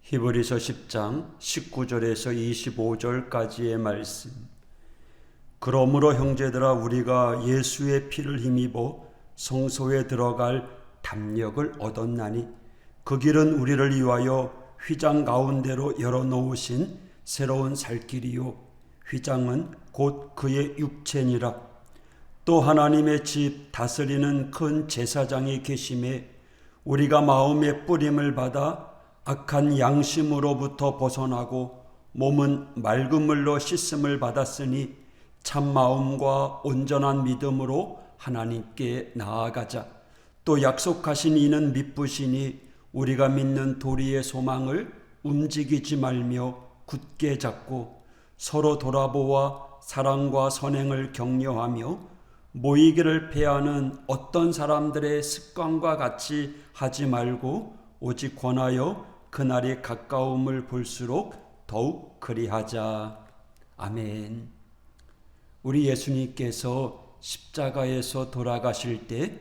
히브리서 10장 19절에서 25절까지의 말씀. 그러므로 형제들아 우리가 예수의 피를 힘입어 성소에 들어갈 담력을 얻었나니 그 길은 우리를 위하여 휘장 가운데로 열어놓으신 새로운 살 길이요 휘장은 곧 그의 육체니라. 또 하나님의 집 다스리는 큰 제사장이 계심에 우리가 마음의 뿌림을 받아 악한 양심으로부터 벗어나고 몸은 맑은 물로 씻음을 받았으니 참 마음과 온전한 믿음으로 하나님께 나아가자. 또 약속하신 이는 미쁘시니 우리가 믿는 도리의 소망을 움직이지 말며 굳게 잡고 서로 돌아보아 사랑과 선행을 격려하며 모이기를 패하는 어떤 사람들의 습관과 같이 하지 말고 오직 권하여 그날이 가까움을 볼수록 더욱 그리하자. 아멘. 우리 예수님께서 십자가에서 돌아가실 때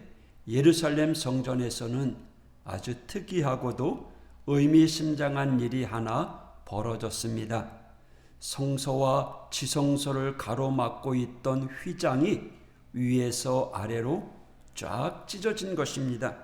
예루살렘 성전에서는 아주 특이하고도 의미심장한 일이 하나 벌어졌습니다. 성소와 지성소를 가로막고 있던 휘장이 위에서 아래로 쫙 찢어진 것입니다.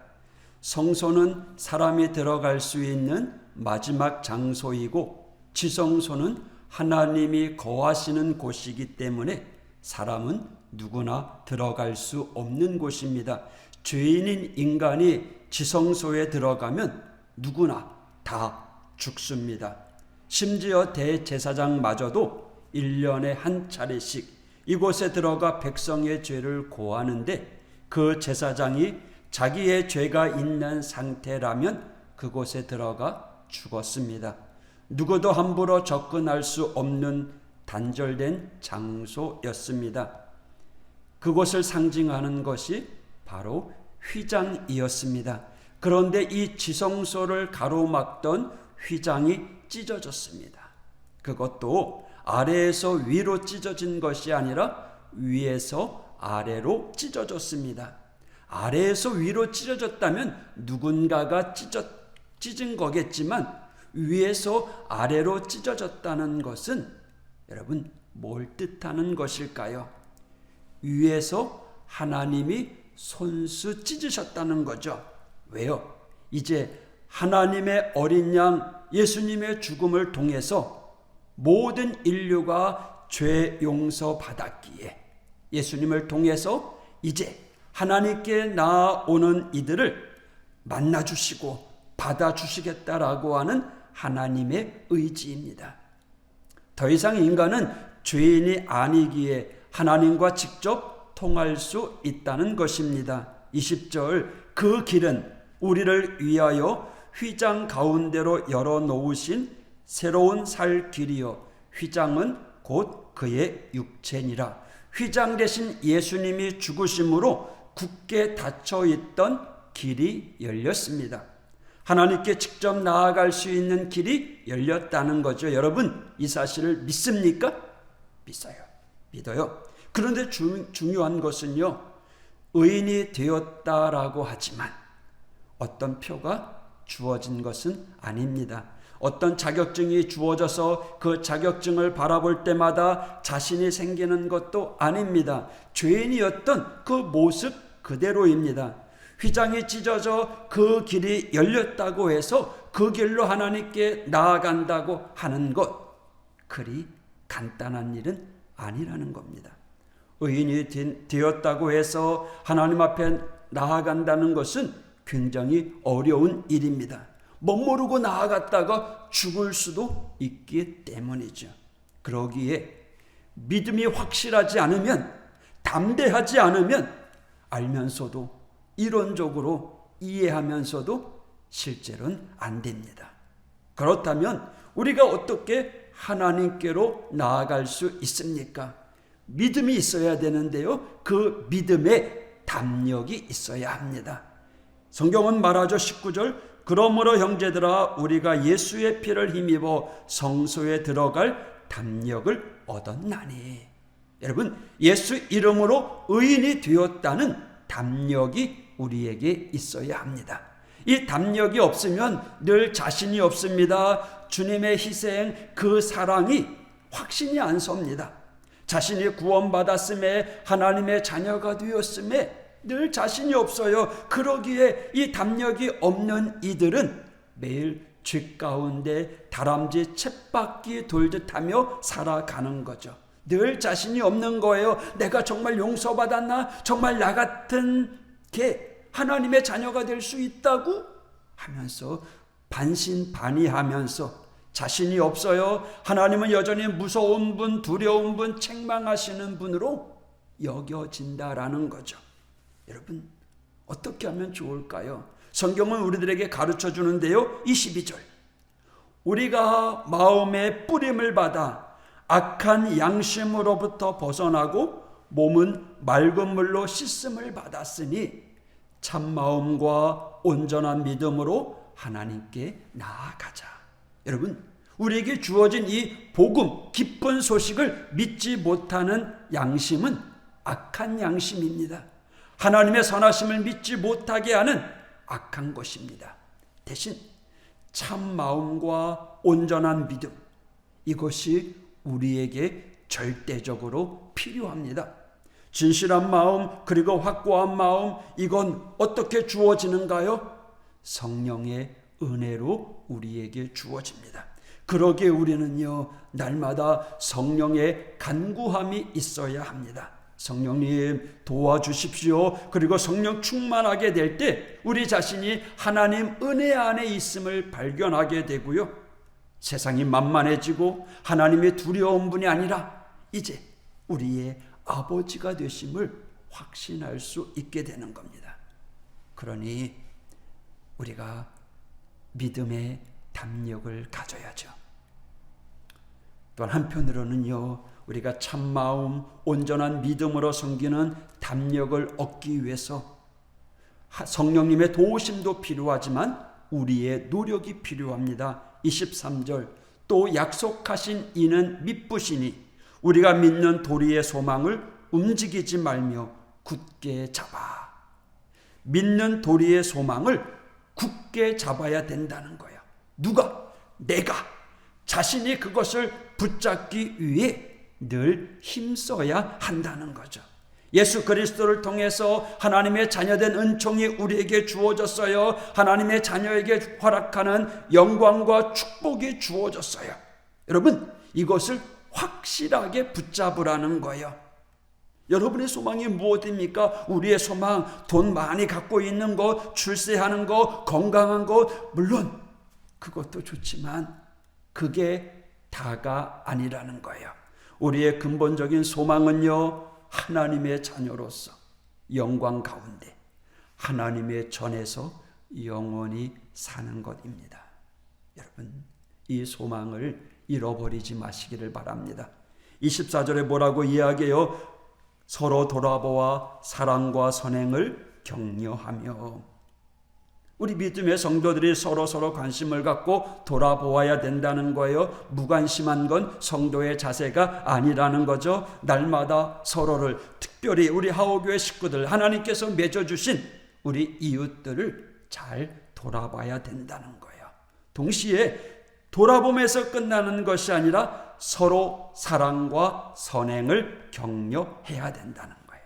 성소는 사람이 들어갈 수 있는 마지막 장소이고 지성소는 하나님이 거하시는 곳이기 때문에 사람은 누구나 들어갈 수 없는 곳입니다. 죄인인 인간이 지성소에 들어가면 누구나 다 죽습니다. 심지어 대제사장마저도 1년에 한 차례씩 이곳에 들어가 백성의 죄를 고하는데 그 제사장이 자기의 죄가 있는 상태라면 그곳에 들어가 죽었습니다. 누구도 함부로 접근할 수 없는 단절된 장소였습니다. 그곳을 상징하는 것이 바로 휘장이었습니다. 그런데 이 지성소를 가로막던 휘장이 찢어졌습니다. 그것도 아래에서 위로 찢어진 것이 아니라 위에서 아래로 찢어졌습니다. 아래에서 위로 찢어졌다면 누군가가 찢은 거겠지만 위에서 아래로 찢어졌다는 것은 여러분 뭘 뜻하는 것일까요? 위에서 하나님이 손수 찢으셨다는 거죠. 왜요? 이제 하나님의 어린 양 예수님의 죽음을 통해서 모든 인류가 죄 용서 받았기에 예수님을 통해서 이제 하나님께 나아오는 이들을 만나주시고 받아주시겠다라고 하는 하나님의 의지입니다. 더 이상 인간은 죄인이 아니기에 하나님과 직접 통할 수 있다는 것입니다. 20절 그 길은 우리를 위하여 휘장 가운데로 열어놓으신 새로운 살 길이요 휘장은 곧 그의 육체니라. 휘장 대신 예수님이 죽으심으로 굳게 닫혀있던 길이 열렸습니다. 하나님께 직접 나아갈 수 있는 길이 열렸다는 거죠. 여러분 이 사실을 믿습니까? 믿어요. 그런데 중요한 것은요, 의인이 되었다라고 하지만 어떤 표가 주어진 것은 아닙니다. 어떤 자격증이 주어져서 그 자격증을 바라볼 때마다 자신이 생기는 것도 아닙니다. 죄인이었던 그 모습 그대로입니다. 휘장이 찢어져 그 길이 열렸다고 해서 그 길로 하나님께 나아간다고 하는 것, 그리 간단한 일은 아니라는 겁니다. 의인이 되었다고 해서 하나님 앞에 나아간다는 것은 굉장히 어려운 일입니다. 멋모르고 나아갔다가 죽을 수도 있기 때문이죠. 그러기에 믿음이 확실하지 않으면, 담대하지 않으면, 알면서도 이론적으로 이해하면서도 실제로는 안 됩니다. 그렇다면 우리가 어떻게 하나님께로 나아갈 수 있습니까? 믿음이 있어야 되는데요, 그 믿음에 담력이 있어야 합니다. 성경은 말하죠. 19절 그러므로 형제들아 우리가 예수의 피를 힘입어 성소에 들어갈 담력을 얻었나니. 여러분 예수 이름으로 의인이 되었다는 담력이 우리에게 있어야 합니다. 이 담력이 없으면 늘 자신이 없습니다. 주님의 희생, 그 사랑이 확신이 안 섭니다. 자신이 구원받았음에, 하나님의 자녀가 되었음에 늘 자신이 없어요. 그러기에 이 담력이 없는 이들은 매일 죄 가운데 다람쥐 쳇바퀴 돌듯 하며 살아가는 거죠. 늘 자신이 없는 거예요. 내가 정말 용서받았나? 정말 나 같은 게 하나님의 자녀가 될 수 있다고 하면서 반신반의하면서 자신이 없어요. 하나님은 여전히 무서운 분, 두려운 분, 책망하시는 분으로 여겨진다라는 거죠. 여러분, 어떻게 하면 좋을까요? 성경은 우리들에게 가르쳐 주는데요. 22절. 우리가 마음의 뿌림을 받아 악한 양심으로부터 벗어나고 몸은 맑은 물로 씻음을 받았으니 참마음과 온전한 믿음으로 하나님께 나아가자. 여러분, 우리에게 주어진 이 복음, 기쁜 소식을 믿지 못하는 양심은 악한 양심입니다. 하나님의 선하심을 믿지 못하게 하는 악한 것입니다. 대신 참 마음과 온전한 믿음, 이것이 우리에게 절대적으로 필요합니다. 진실한 마음, 그리고 확고한 마음, 이건 어떻게 주어지는가요? 성령의 은혜로 우리에게 주어집니다. 그러기에 우리는요, 날마다 성령의 간구함이 있어야 합니다. 성령님 도와주십시오. 그리고 성령 충만하게 될 때 우리 자신이 하나님 은혜 안에 있음을 발견하게 되고요, 세상이 만만해지고 하나님의 두려운 분이 아니라 이제 우리의 아버지가 되심을 확신할 수 있게 되는 겁니다. 그러니 우리가 믿음의 담력을 가져야죠. 또한 한편으로는요, 우리가 참마음, 온전한 믿음으로 섬기는 담력을 얻기 위해서 성령님의 도우심도 필요하지만 우리의 노력이 필요합니다. 23절. 또 약속하신 이는 믿으시니 우리가 믿는 도리의 소망을 움직이지 말며 굳게 잡아. 믿는 도리의 소망을 굳게 잡아야 된다는 거예요. 누가? 내가 자신이 그것을 붙잡기 위해 늘 힘써야 한다는 거죠. 예수 그리스도를 통해서 하나님의 자녀된 은총이 우리에게 주어졌어요. 하나님의 자녀에게 허락하는 영광과 축복이 주어졌어요. 여러분, 이것을 확실하게 붙잡으라는 거예요. 여러분의 소망이 무엇입니까? 우리의 소망, 돈 많이 갖고 있는 것, 출세하는 것, 건강한 것, 물론 그것도 좋지만 그게 다가 아니라는 거예요. 우리의 근본적인 소망은요, 하나님의 자녀로서 영광 가운데 하나님의 전에서 영원히 사는 것입니다. 여러분, 이 소망을 잃어버리지 마시기를 바랍니다. 24절에 뭐라고 이야기해요? 서로 돌아보아 사랑과 선행을 격려하며. 우리 믿음의 성도들이 서로 관심을 갖고 돌아보아야 된다는 거예요. 무관심한 건 성도의 자세가 아니라는 거죠. 날마다 서로를, 특별히 우리 하오교회 식구들, 하나님께서 맺어주신 우리 이웃들을 잘 돌아봐야 된다는 거예요. 동시에 돌아보면서 끝나는 것이 아니라 서로 사랑과 선행을 격려해야 된다는 거예요.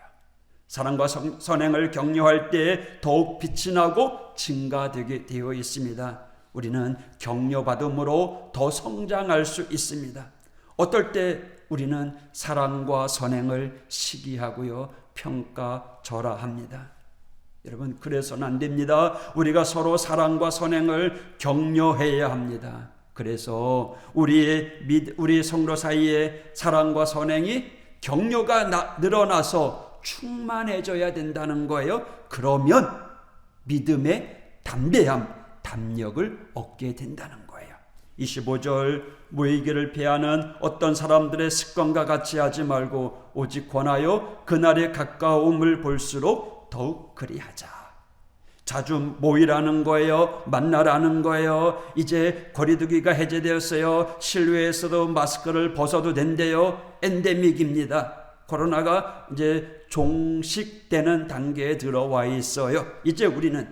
사랑과 선행을 격려할 때 더욱 빛이 나고 증가되게 되어 있습니다. 우리는 격려받음으로 더 성장할 수 있습니다. 어떨 때 우리는 사랑과 선행을 시기하고요, 평가절하합니다. 여러분, 그래서는 안 됩니다. 우리가 서로 사랑과 선행을 격려해야 합니다. 그래서 우리 성도 사이에 사랑과 선행이 격려가 늘어나서 충만해져야 된다는 거예요. 그러면 믿음의 담대함, 담력을 얻게 된다는 거예요. 25절. 모이기를 피하는 어떤 사람들의 습관과 같이 하지 말고 오직 권하여 그날의 가까움을 볼수록 더욱 그리하자. 자주 모이라는 거예요. 만나라는 거예요. 이제 거리두기가 해제되었어요. 실외에서도 마스크를 벗어도 된대요. 엔데믹입니다. 코로나가 이제 종식되는 단계에 들어와 있어요. 이제 우리는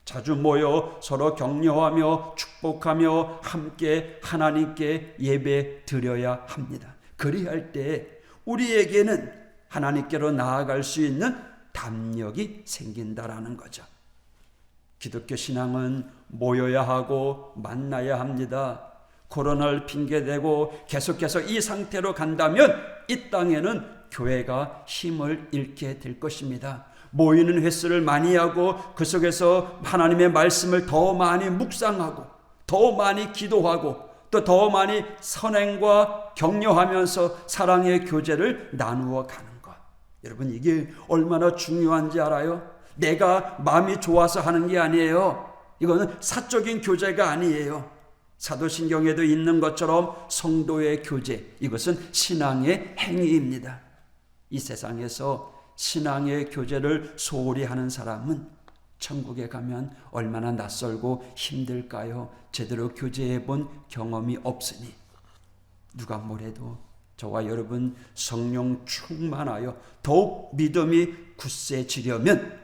자주 모여 서로 격려하며 축복하며 함께 하나님께 예배 드려야 합니다. 그리할 때 우리에게는 하나님께로 나아갈 수 있는 담력이 생긴다라는 거죠. 기독교 신앙은 모여야 하고 만나야 합니다. 코로나를 핑계대고 계속해서 이 상태로 간다면 이 땅에는 교회가 힘을 잃게 될 것입니다. 모이는 횟수를 많이 하고 그 속에서 하나님의 말씀을 더 많이 묵상하고 더 많이 기도하고 또 더 많이 선행과 격려하면서 사랑의 교제를 나누어 가는 것. 여러분, 이게 얼마나 중요한지 알아요? 내가 마음이 좋아서 하는 게 아니에요. 이거는 사적인 교제가 아니에요. 사도신경에도 있는 것처럼 성도의 교제, 이것은 신앙의 행위입니다. 이 세상에서 신앙의 교제를 소홀히 하는 사람은 천국에 가면 얼마나 낯설고 힘들까요? 제대로 교제해 본 경험이 없으니. 누가 뭐래도 저와 여러분 성령 충만하여 더욱 믿음이 굳세지려면,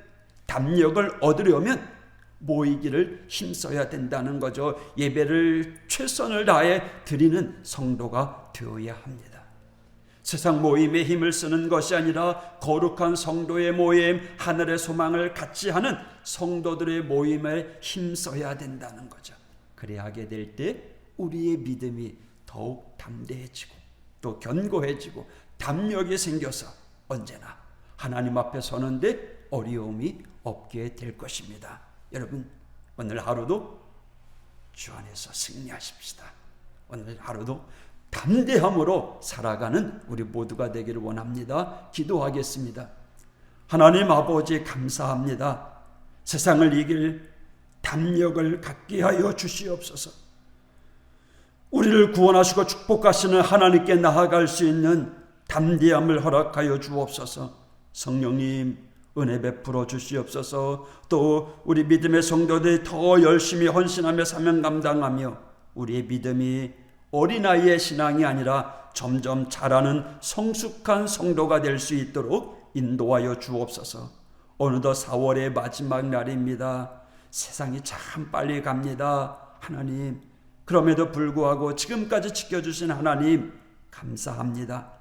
담력을 얻으려면 모이기를 힘써야 된다는 거죠. 예배를 최선을 다해 드리는 성도가 되어야 합니다. 세상 모임에 힘을 쓰는 것이 아니라 거룩한 성도의 모임, 하늘의 소망을 같이 하는 성도들의 모임에 힘써야 된다는 거죠. 그래야 하게 될 때 우리의 믿음이 더욱 담대해지고 또 견고해지고 담력이 생겨서 언제나 하나님 앞에 서는데 어려움이 없게 될 것입니다. 여러분, 오늘 하루도 주 안에서 승리하십시다. 오늘 하루도 담대함으로 살아가는 우리 모두가 되기를 원합니다. 기도하겠습니다. 하나님 아버지, 감사합니다. 세상을 이길 담력을 갖게 하여 주시옵소서. 우리를 구원하시고 축복하시는 하나님께 나아갈 수 있는 담대함을 허락하여 주옵소서. 성령님, 은혜 베풀어 주시옵소서. 또 우리 믿음의 성도들이 더 열심히 헌신하며 사명 감당하며 우리의 믿음이 어린아이의 신앙이 아니라 점점 자라는 성숙한 성도가 될 수 있도록 인도하여 주옵소서. 어느덧 4월의 마지막 날입니다. 세상이 참 빨리 갑니다. 하나님, 그럼에도 불구하고 지금까지 지켜주신 하나님 감사합니다.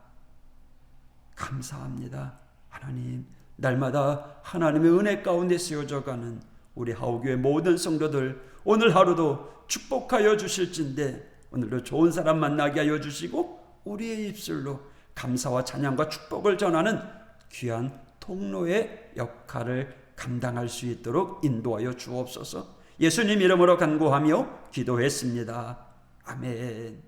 감사합니다. 하나님, 날마다 하나님의 은혜 가운데 쓰여져가는 우리 하우교회 모든 성도들 오늘 하루도 축복하여 주실진데 오늘도 좋은 사람 만나게 하여 주시고 우리의 입술로 감사와 찬양과 축복을 전하는 귀한 통로의 역할을 감당할 수 있도록 인도하여 주옵소서. 예수님 이름으로 간구하며 기도했습니다. 아멘.